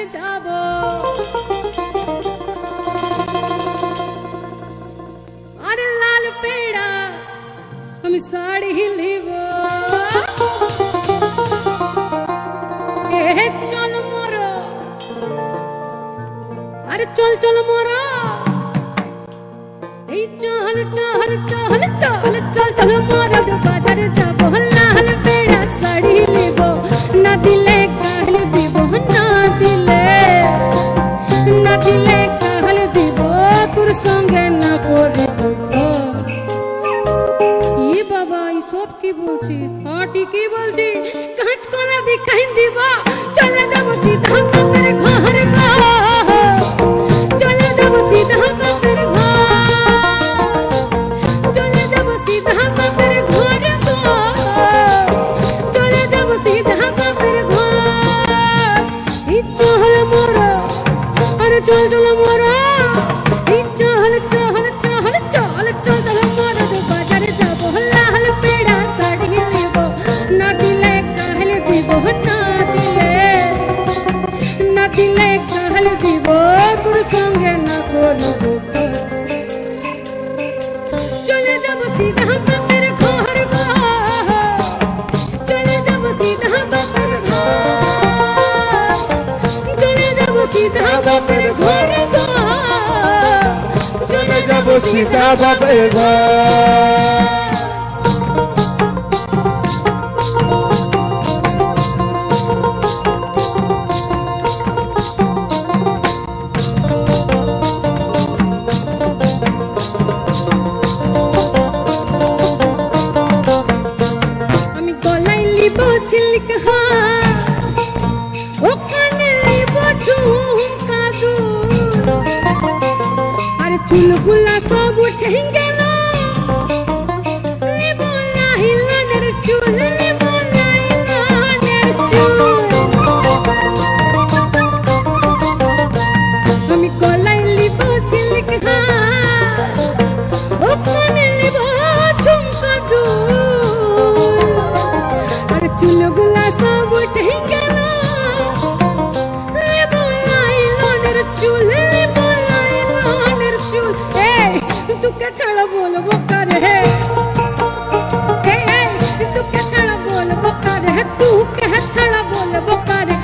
বাজারে যাব আরে লাল পেড়া আমি শাড়ি লিব এ চল মোর আরে চল চল মোর এই চল চল চল চল চল চল মোর বাজারে যাব লাল পেড়া শাড়ি লিব না দিলে কাল দিব না দিলে কাল দিব তোর সঙ্গে না পড়ে দুঃখ ই বাবা ই সব কি বলছিস হ্যাঁ ঠিকই বলছিস কাঁচ কলা দিখাই দিব চলে যাব সিধা বাপের ঘর চলে যাব সিধা বাপের ঘর চলে যাব সিধা বাপের ঘর চলে যাব সিধা বাপের ঘর এই চল মোরা আরে চল চল মোরা এই চল চল চল চল চল চল মোরা বাজারে যাব লাল পেড়া শাড়ি লিব না দিলে কাল দিব না দিলে কাল দিব তোর সঙ্গে না করব চলে যাব সিধা বাপের ঘর চলে যাব সিধা বাপের ঘর চলে যাব সিধা বাপের ঘর চলে যাব सीता बाबे घर আমি গলায় লিব ঝিলকা ওখানে লিব ঝুমকা দুল আর চুলগুলা সব উঠে গেল লিব লাইলানের চুল লিব লাইলানের চুল আমি গলায় লিব ঝিলকা ওখানে লিব ঝুমকা দুল আর চুলগুলা সব উঠে গেল লিব লাইলানের চুল লিব লাইলানের চুল এই তোকে ছাড়া বলবো কারে তোকে ছাড়া বলবো কারে তোকে ছাড়া বলবো কারে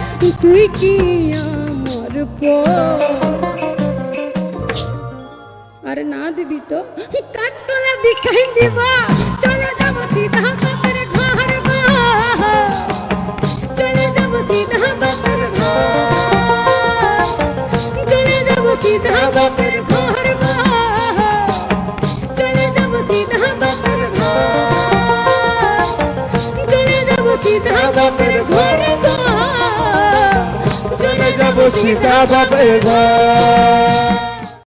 তুই কি আমার পো আরে না দিবি তো কাজ কলা দিখাই দিব চলে যাব সিধা বাপের ঘর চলে যাব সিধা বাপের ঘর চলে যাব সিধা বাপের ঘর চলে যাব সিধা বাপের ঘর চলে যাব সিধা বাপের ঘর चले जब सीता बाबे घर